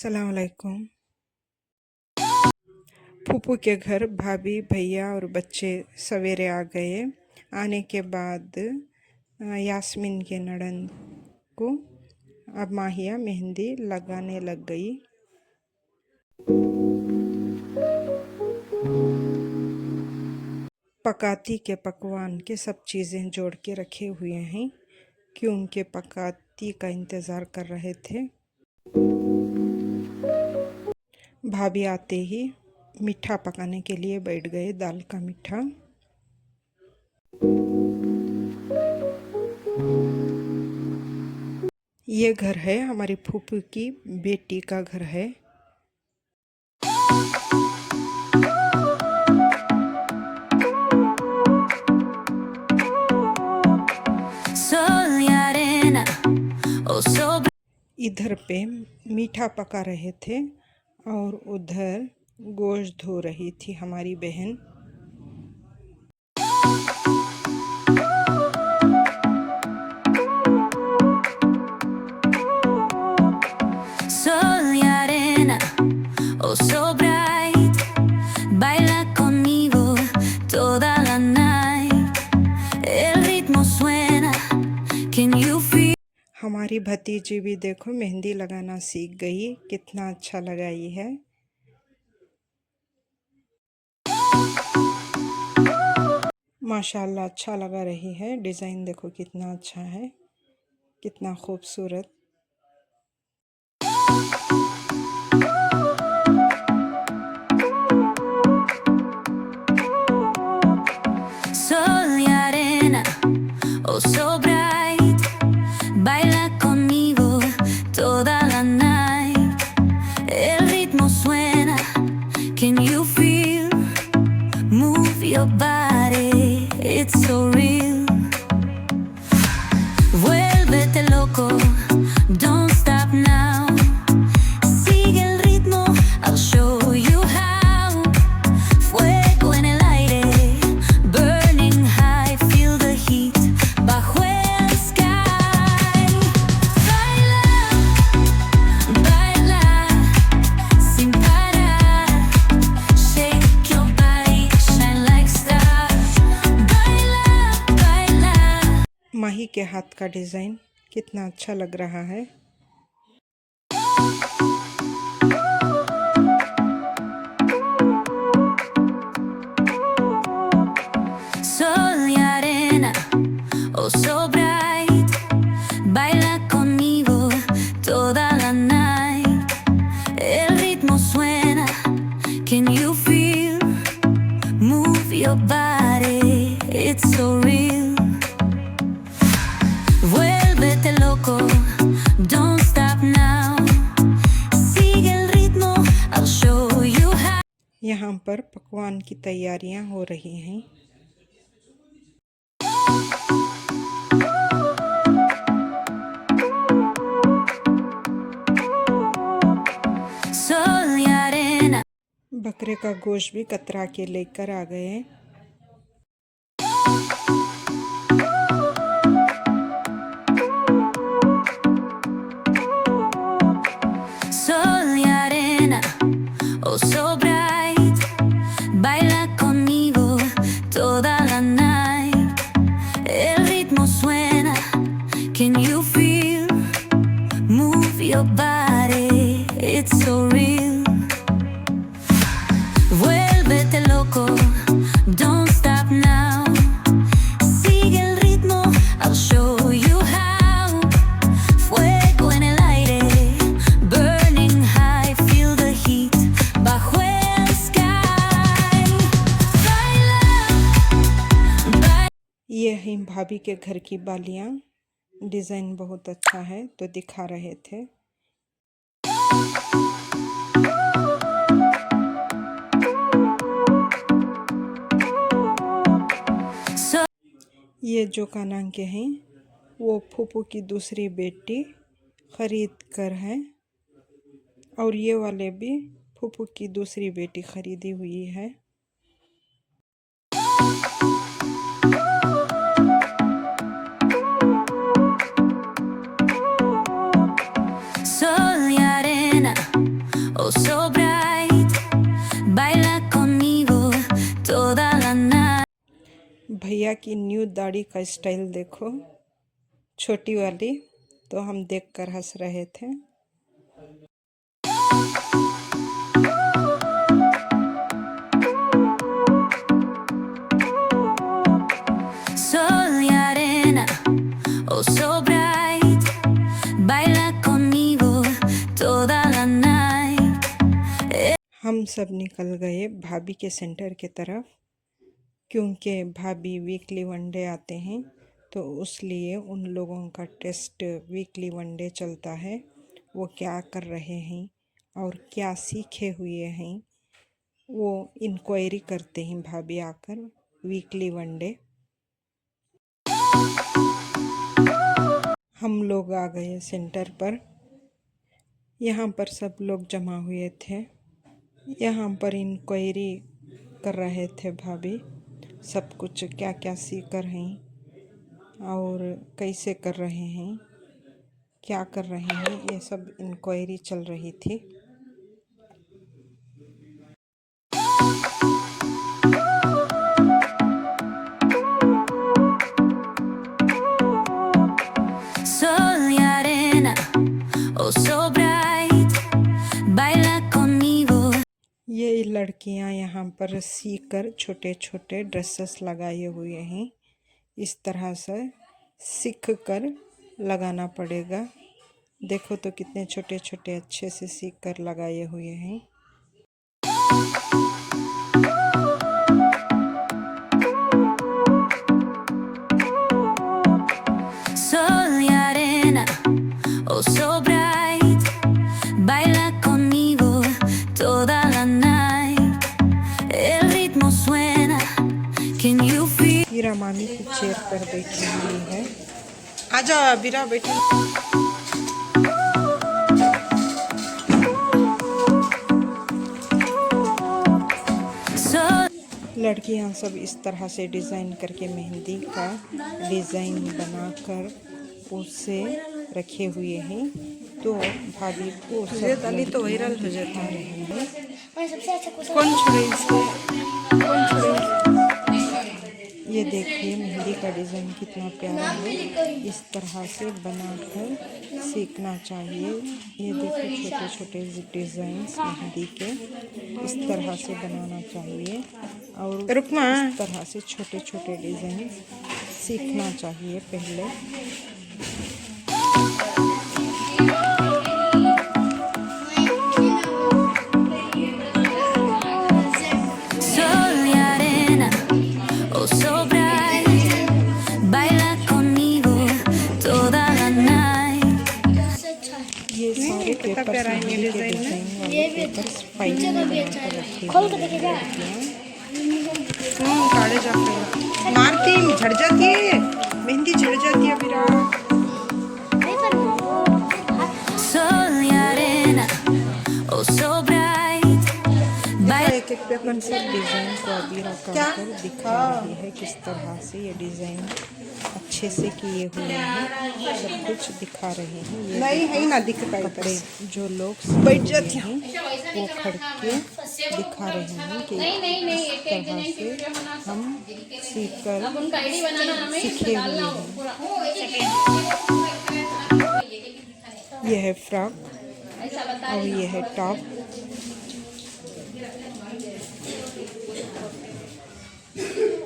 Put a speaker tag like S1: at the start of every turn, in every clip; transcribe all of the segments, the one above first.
S1: अस्सलाम वालेकुम। फूफू के घर भाभी भैया और बच्चे सवेरे आ गए। आने के बाद यास्मीन के नड़न को अब माहिया मेहंदी लगाने लग गई। पकाती के पकवान के सब चीज़ें जोड़ के रखे हुए हैं कि उनके पकाती का इंतज़ार कर रहे थे। भाभी आते ही मीठा पकाने के लिए बैठ गए, दाल का मीठा। ये घर है हमारी फूफू की बेटी का घर है। इधर पे मीठा पका रहे थे और उधर गोश्त धो रही थी हमारी बहन। हमारी भतीजी भी देखो मेहंदी लगाना सीख गई, कितना अच्छा लगाई है। माशाल्लाह अच्छा लगा रही है। डिज़ाइन देखो कितना अच्छा है, कितना खूबसूरत।
S2: Your body, it's so real. Vuélvete loco, don't stop now. Sigue el ritmo, I'll show you how. Fuego en el aire, burning high, feel the heat bajo el sky. Baila, baila, sin parar. Shake your body, shine like stars. Baila, baila.
S1: माही के हाथ का design कितना अच्छा लग रहा है।
S2: Sol y arena, oh so bright. Baila conmigo toda la night. El ritmo suena, can you feel? Move your body, it's so real. Vuélvete loco, don't stop now. Sigue el ritmo, I'll show you how.
S1: यहाँ पर पकवान की तैयारियां हो रही हैं।
S2: Sol y arena.
S1: बकरे का गोश्त भी कतरा के लेकर आ गए।
S2: Sol y arena, oh so bright. Baila conmigo toda la night. El ritmo suena, can you feel? Move your body, it's so real. Vuélvete loco, don't stop now. Sigue el ritmo, I'll show you how. Fuego en el aire, burning high, feel the heat bajo el sky. Baila, baila.
S1: ये है भाभी के घर की बालियां। Design बहुत अच्छा है तो दिखा रहे थे। ये जो कानां के हैं वो फूफू की दूसरी बेटी ख़रीद कर है और ये वाले भी फूफू की दूसरी बेटी ख़रीदी हुई है।
S2: Sol y arena, oh so bright. Baila conmigo toda la night.
S1: भैया की न्यू दाढ़ी का स्टाइल देखो, छोटी वाली, तो हम देखकर हंस रहे थे।
S2: Sol y arena, oh so bright. Baila conmigo toda la night.
S1: हम सब निकल गए भाभी के सेंटर के तरफ, क्योंकि भाभी वीकली वनडे आते हैं, तो उसलिए उन लोगों का टेस्ट वीकली वनडे चलता है। वो क्या कर रहे हैं और क्या सीखे हुए हैं, वो इंक्वायरी करते हैं भाभी आकर वीकली वनडे। हम लोग आ गए सेंटर पर। यहाँ पर सब लोग जमा हुए थे। यहाँ पर इंक्वायरी कर रहे थे भाभी, सब कुछ क्या क्या सीख कर हैं और कैसे कर रहे हैं, क्या कर रहे हैं, ये सब इंक्वायरी चल रही थी।
S2: Sol y arena, oh so bright. Baila conmigo.
S1: ये लड़कियां यहाँ पर सीकर छोटे छोटे ड्रेसेस लगाए हुए हैं। इस तरह से सीख कर लगाना पड़ेगा। देखो तो कितने छोटे छोटे अच्छे से सीख कर लगाए हुए हैं।
S2: Sol y arena, oh so bright. Baila conmigo toda la night. El ritmo suena. Can you feel?
S1: वीरा मामी की चेयर पर बैठी हुई है। आजा वीरा बैठी।
S2: Sol.
S1: लड़कियां सब इस तरह से डिज़ाइन करके मेहंदी का डिज़ाइन बनाकर उसे रखे हुए हैं। तो भाभी को सब तो वायरल हो जाता है। कौन छोड़े इसको, कौन छोड़े। ये देखिए मेहंदी का डिज़ाइन कितना प्यारा है। इस तरह से बनाकर सीखना चाहिए। ये देखो छोटे छोटे डिज़ाइंस मेहंदी के इस तरह से बनाना चाहिए और इस तरह से छोटे छोटे डिज़ाइन सीखना चाहिए पहले।
S2: Sol y arena, oh so bright. Baila conmigo toda la night.
S1: ये सारे पेपर मेहंदी के डिज़ाइन वाले पेपर्स फाइल में बनाकर रखे हुए हैं। काढ़े जाते मारती झड़ जाती है मेहंदी, झड़ जाती है मेरा।
S2: Sol y arena, oh so bright. Baila.
S1: एक एक पेपर से डिज़ाइन को अभी रखकर दिखा रही है किस तरह से ये डिज़ाइन अच्छे से किए हुए हैं। सब कुछ दिखा रहे हैं। ये नहीं है ना दिखता कपड़े जो लोग बैठ जाते हैं वो खड़ के दिखा रहे हैं कि इस तरह से हम सीख कर सीखे हुए हैं। यह है फ्रॉक और यह है टॉप।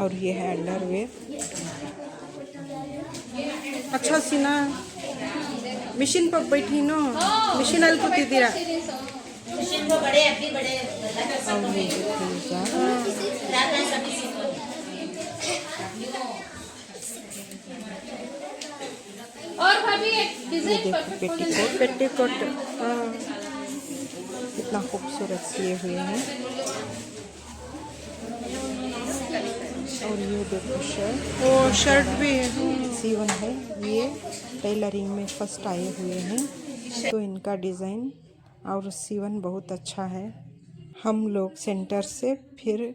S1: और ये है अंडरवेयर। अच्छा सीना मशीन पर बैठी नो, मशीन अल को दीरा और ये
S3: और भाभी एक डिजाइन
S1: पेटीकोट, पेटीकोट कितना खूबसूरत सिए हुए हैं। और ये देखो शर्ट, वो शर्ट भी सीवन है। ये टेलरिंग में फर्स्ट आए हुए हैं, तो इनका डिज़ाइन और सीवन बहुत अच्छा है। हम लोग सेंटर से फिर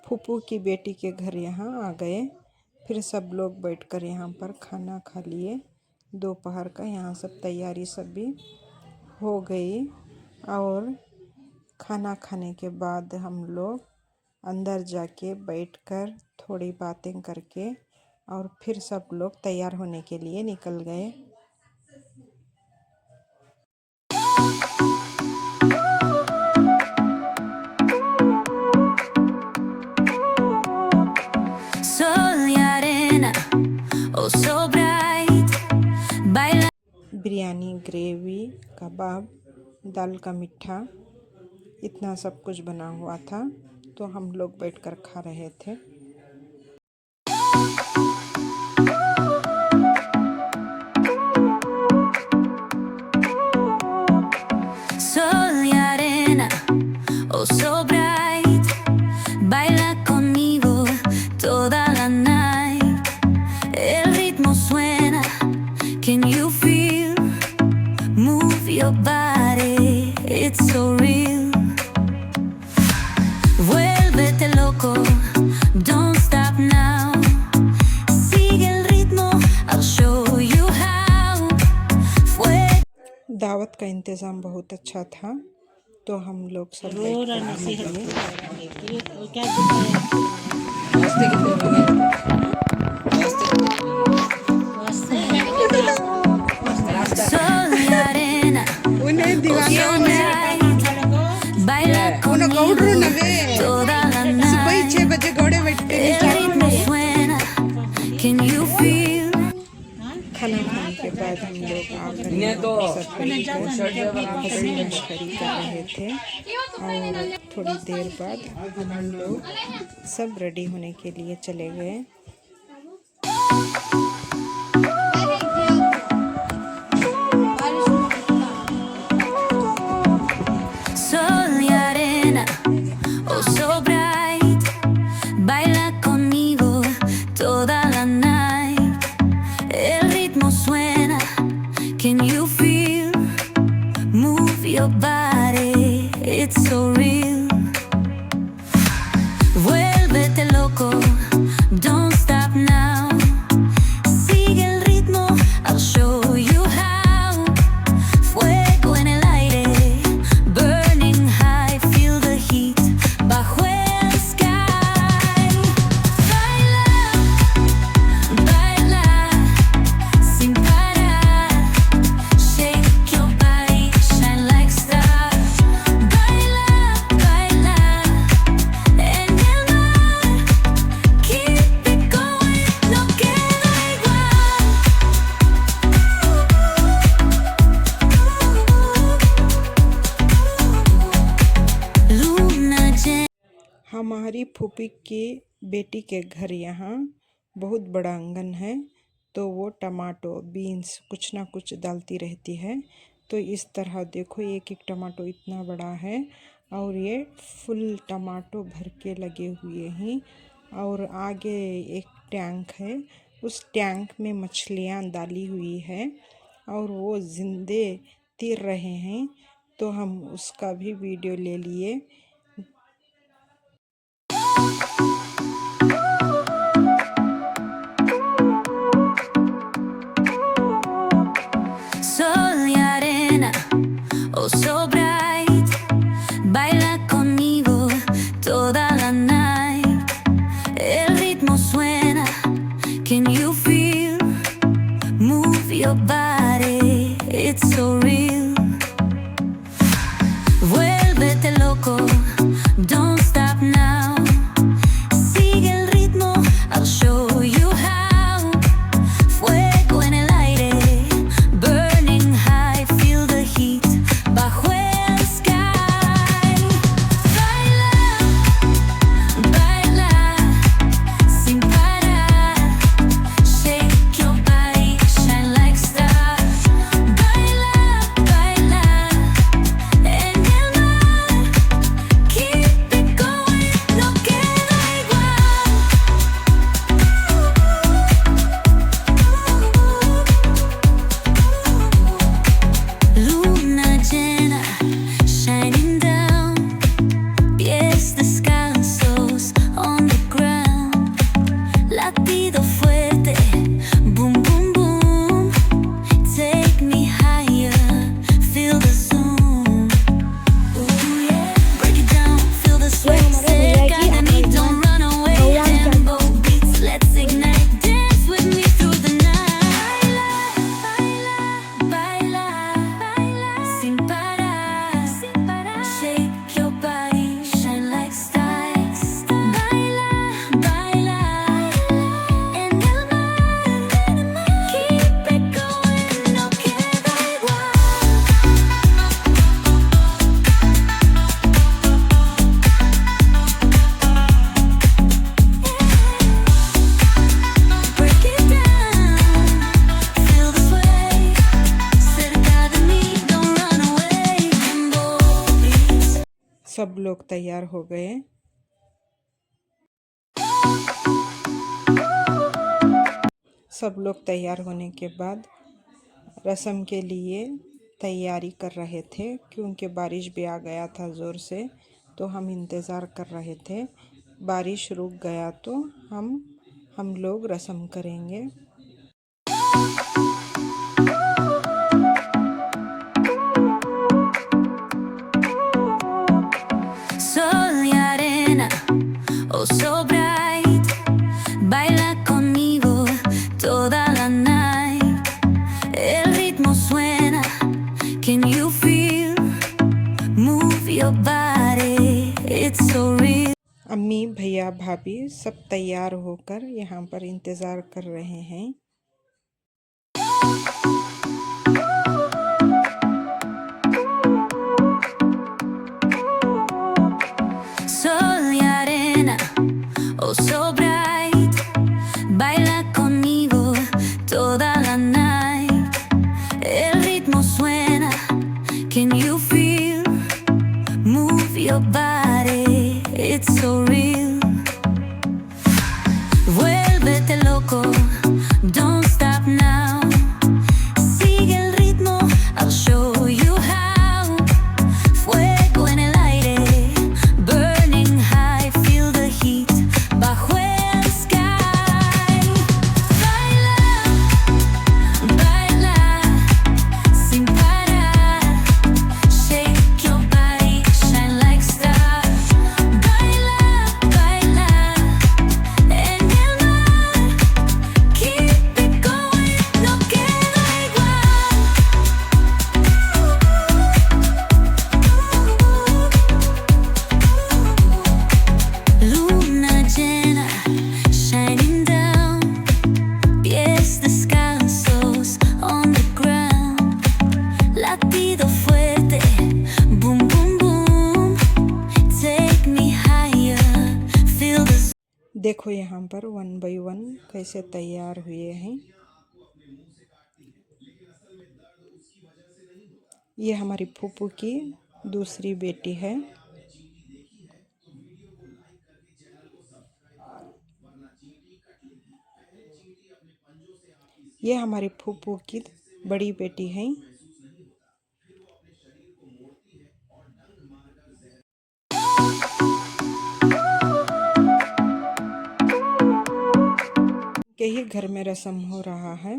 S1: फूफू की बेटी के घर यहाँ आ गए। फिर सब लोग बैठकर यहाँ पर खाना खा लिए दोपहर का। यहाँ सब तैयारी सब भी हो गई और खाना खाने के बाद हम लोग अंदर जाके बैठकर थोड़ी बातें करके और फिर सब लोग तैयार होने के लिए निकल गए।
S2: Sol y arena, oh so bright. Baila.
S1: Biryani, gravy, kebab, दाल का मीठा, इतना सब कुछ बना हुआ था। तो हम लोग बैठकर खा रहे थे।
S2: Sol y arena, oh so bright. Baila conmigo toda la night. El ritmo suena, can you feel? Move your body, it's so real. Vuélvete loco, don't stop now. Sigue el ritmo, I'll show you how.
S1: दावत का इंतज़ाम बहुत अच्छा था। तो हम लोग सब
S2: Sol y arena,
S1: उन्हें
S2: baila conmigo toda la night.
S1: 6 बजे घोड़े बैठते
S2: El ritmo suena, can you feel?
S1: खाना खाने के बाद हम लोग आकर मस्करी कर रहे थे। और थोड़ी देर बाद हम लोग सब रेडी होने के लिए चले गए।
S2: Sol y arena, oh so bright. Baila conmigo toda la night. El ritmo suena, can you feel? Move your body, it's so real. Vuélvete loco, don't stop now. Sigue el ritmo, I'll show you how. Fuego en el aire, burning high, feel the heat bajo el sky. Baila, baila, sin parar. Shake your body, shine like stars. Baila, baila, en el mar. Keep it going, no queda igual. Luna llena.
S1: हमारी फूफी की बेटी के घर यहाँ बहुत बड़ा आंगन है। तो वो टमाटो, बीन्स कुछ ना कुछ डालती रहती है। तो इस तरह देखो, एक एक टमाटो इतना बड़ा है और ये फुल टमाटो भर के लगे हुए हैं। और आगे एक टैंक है, उस टैंक में मछलियाँ डाली हुई है और वो जिंदे तिर रहे हैं। तो हम उसका भी वीडियो ले लिए।
S2: Sol y arena, oh so bright. Baila conmigo toda la night. El ritmo suena, can you feel? Move your body, it's so real. Vuélvete loco, don't stop now. Sigue el ritmo, I'll show you how. Fuego en el aire, burning high, feel the heat bajo
S1: सब लोग तैयार हो गए। सब लोग तैयार होने के बाद रस्म के लिए तैयारी कर रहे थे, क्योंकि बारिश भी आ गया था ज़ोर से, तो हम इंतज़ार कर रहे थे। बारिश रुक गया तो हम लोग रस्म करेंगे।
S2: Sol y arena, oh so bright, baila conmigo toda la night. El ritmo suena, can you feel? Move your body, it's so real.
S1: अम्मी भैया भाभी सब तैयार होकर यहाँ पर इंतज़ार कर रहे हैं।
S2: Sol y arena, oh so bright, baila conmigo toda la night. El ritmo suena, can you feel? Move your body, it's so real. Vuélvete loco, don't stop now. Sigue el ritmo, I'll show you how. Fuego en el aire, burning high, feel the heat bajo el sky. Baila, baila, sin parar. Shake your body, shine like stars. Baila, baila, en el mar. Keep it going, no queda igual. Luna llena, shining down. Pies descalzos on the ground. Latido fuerte, boom, boom, boom. Take me higher, feel the
S1: देखो यहाँ पर 1 by 1 कैसे तैयार हुए हैं। ये हमारी फूफू की दूसरी बेटी है। ये हमारी फूफू की बड़ी बेटी है। के ही घर में रस्म हो रहा है।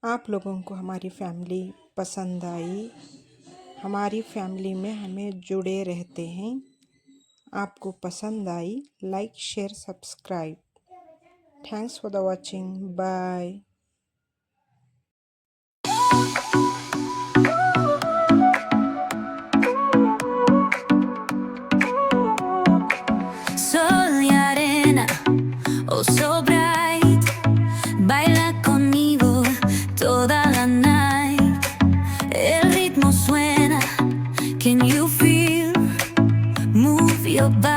S1: आप लोगों को हमारी फैमिली पसंद आई? हमारी फैमिली में हमें जुड़े रहते हैं। आपको पसंद आई? Like, share, subscribe. Thanks for the watching. Bye.
S2: Sol y arena, oh so bright, baila conmigo toda la night. El ritmo suena, can you feel? Move your body.